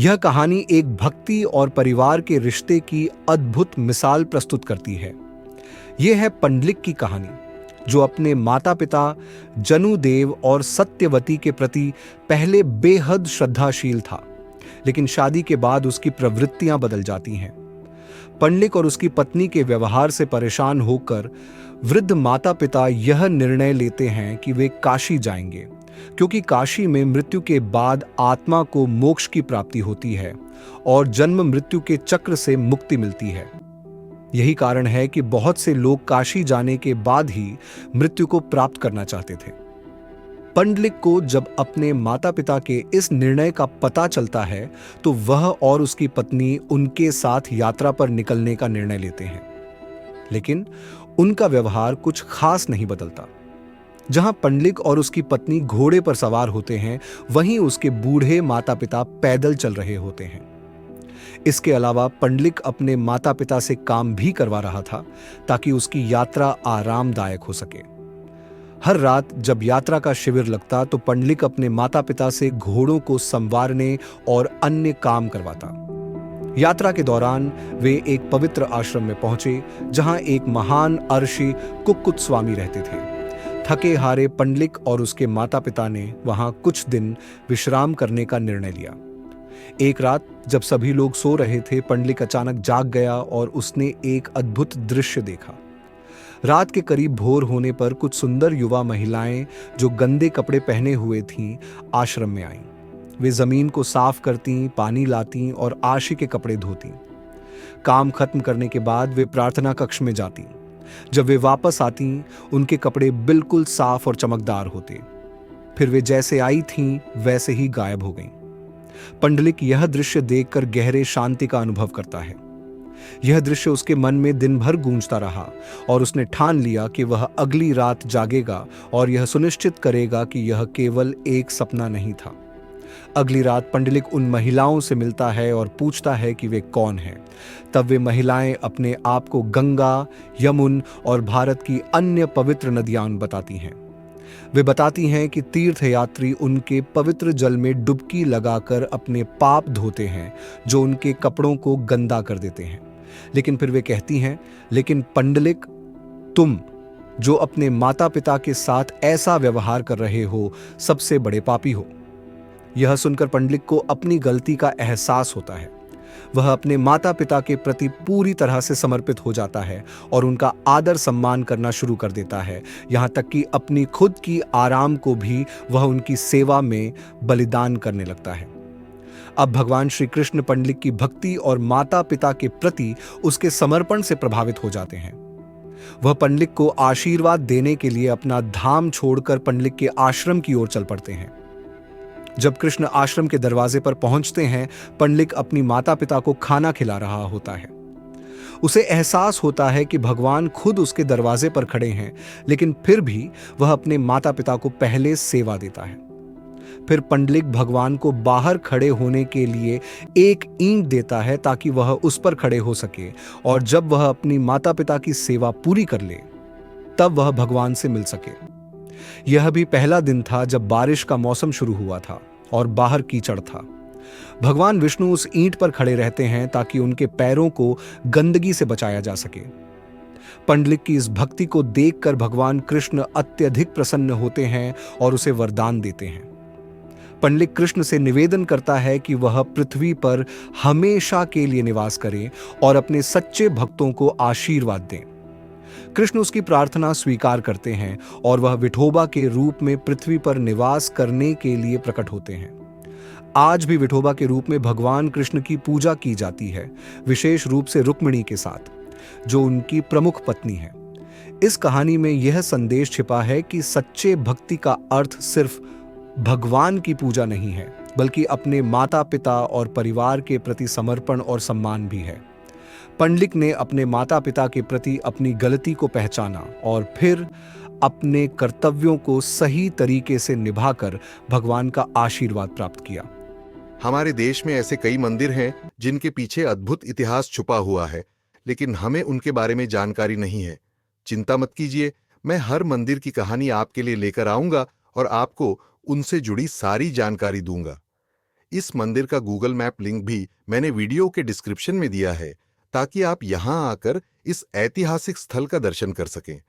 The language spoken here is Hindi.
यह कहानी एक भक्ति और परिवार के रिश्ते की अद्भुत मिसाल प्रस्तुत करती है। यह है पंडलिक की कहानी, जो अपने माता पिता जनुदेव और सत्यवती के प्रति पहले बेहद श्रद्धाशील था, लेकिन शादी के बाद उसकी प्रवृत्तियां बदल जाती हैं। पंडलिक और उसकी पत्नी के व्यवहार से परेशान होकर वृद्ध माता पिता यह निर्णय लेते हैं कि वे काशी जाएंगे, क्योंकि काशी में मृत्यु के बाद आत्मा को मोक्ष की प्राप्ति होती है और जन्म मृत्यु के चक्र से मुक्ति मिलती है। यही कारण है कि बहुत से लोग काशी जाने के बाद ही मृत्यु को प्राप्त करना चाहते थे। पंडलिक को जब अपने माता पिता के इस निर्णय का पता चलता है, तो वह और उसकी पत्नी उनके साथ यात्रा पर निकलने का निर्णय लेते हैं। लेकिन उनका व्यवहार कुछ खास नहीं बदलता। जहां पंडलिक और उसकी पत्नी घोड़े पर सवार होते हैं, वहीं उसके बूढ़े माता पिता पैदल चल रहे होते हैं। इसके अलावा पंडलिक अपने माता पिता से काम भी करवा रहा था, ताकि उसकी यात्रा आरामदायक हो सके। हर रात जब यात्रा का शिविर लगता, तो पंडलिक अपने माता पिता से घोड़ों को संवारने और अन्य काम करवाता। यात्रा के दौरान वे एक पवित्र आश्रम में पहुंचे, जहां एक महान अर्षि कुक्कुट स्वामी रहते थे। थके हारे पंडलिक और उसके माता पिता ने वहां कुछ दिन विश्राम करने का निर्णय लिया। एक रात जब सभी लोग सो रहे थे, पंडलिक अचानक जाग गया और उसने एक अद्भुत दृश्य देखा। रात के करीब भोर होने पर कुछ सुंदर युवा महिलाएं, जो गंदे कपड़े पहने हुए थीं, आश्रम में आईं। वे जमीन को साफ करती, पानी लाती और आशी के कपड़े धोती। काम खत्म करने के बाद वे प्रार्थना कक्ष में जाती। जब वे वापस आती, उनके कपड़े बिल्कुल साफ और चमकदार होते। फिर वे जैसे आई थीं, वैसे ही गायब हो गईं। पंडलिक यह दृश्य देखकर गहरे शांति का अनुभव करता है। यह दृश्य उसके मन में दिन भर गूंजता रहा और उसने ठान लिया कि वह अगली रात जागेगा और यह सुनिश्चित करेगा कि यह केवल एक सपना नहीं था। अगली रात पंडलिक उन महिलाओं से मिलता है और पूछता है कि वे कौन हैं। तब वे महिलाएं अपने आप को गंगा, यमुन और भारत की अन्य पवित्र नदियां बताती हैं। वे बताती हैं कि तीर्थयात्री उनके पवित्र जल में डुबकी लगाकर अपने पाप धोते हैं, जो उनके कपड़ों को गंदा कर देते हैं। लेकिन फिर वे कहती हैं, लेकिन पंडलिक, तुम जो अपने माता पिता के साथ ऐसा व्यवहार कर रहे हो, सबसे बड़े पापी हो। यह सुनकर पंडलिक को अपनी गलती का एहसास होता है। वह अपने माता पिता के प्रति पूरी तरह से समर्पित हो जाता है और उनका आदर सम्मान करना शुरू कर देता है, यहाँ तक कि अपनी खुद की आराम को भी वह उनकी सेवा में बलिदान करने लगता है। अब भगवान श्री कृष्ण पंडलिक की भक्ति और माता पिता के प्रति उसके समर्पण से प्रभावित हो जाते हैं। वह पंडलिक को आशीर्वाद देने के लिए अपना धाम छोड़कर पंडलिक के आश्रम की ओर चल पड़ते हैं। जब कृष्ण आश्रम के दरवाजे पर पहुंचते हैं, पंडलिक अपनी माता पिता को खाना खिला रहा होता है। उसे एहसास होता है कि भगवान खुद उसके दरवाजे पर खड़े हैं, लेकिन फिर भी वह अपने माता पिता को पहले सेवा देता है। फिर पंडलिक भगवान को बाहर खड़े होने के लिए एक ईंट देता है, ताकि वह उस पर खड़े हो सके, और जब वह अपनी माता पिता की सेवा पूरी कर ले, तब वह भगवान से मिल सके। यह भी पहला दिन था जब बारिश का मौसम शुरू हुआ था और बाहर कीचड़ था। भगवान विष्णु उस ईंट पर खड़े रहते हैं, ताकि उनके पैरों को गंदगी से बचाया जा सके। पंडलिक की इस भक्ति को देखकर भगवान कृष्ण अत्यधिक प्रसन्न होते हैं और उसे वरदान देते हैं। पंडलिक कृष्ण से निवेदन करता है कि वह पृथ्वी पर हमेशा के लिए निवास करे और अपने सच्चे भक्तों को आशीर्वाद दें। कृष्ण उसकी प्रार्थना स्वीकार करते हैं और वह विठोबा के रूप में पृथ्वी पर निवास करने के लिए प्रकट होते हैं। आज भी विठोबा के रूप में भगवान कृष्ण की पूजा की जाती है, विशेष रूप से रुक्मिणी के साथ, जो उनकी प्रमुख पत्नी है। इस कहानी में यह संदेश छिपा है कि सच्चे भक्ति का अर्थ सिर्फ भगवान की पूजा नहीं है, बल्कि अपने माता पिता और परिवार के प्रति समर्पण और सम्मान भी है। पंडलिक ने अपने माता पिता के प्रति अपनी गलती को पहचाना और फिर अपने कर्तव्यों को सही तरीके से निभाकर भगवान का आशीर्वाद प्राप्त किया। हमारे देश में ऐसे कई मंदिर हैं जिनके पीछे अद्भुत इतिहास छुपा हुआ है, लेकिन हमें उनके बारे में जानकारी नहीं है। चिंता मत कीजिए, मैं हर मंदिर की कहानी आपके लिए लेकर आऊंगा और आपको उनसे जुड़ी सारी जानकारी दूंगा। इस मंदिर का गूगल मैप लिंक भी मैंने वीडियो के डिस्क्रिप्शन में दिया है, ताकि आप यहां आकर इस ऐतिहासिक स्थल का दर्शन कर सकें।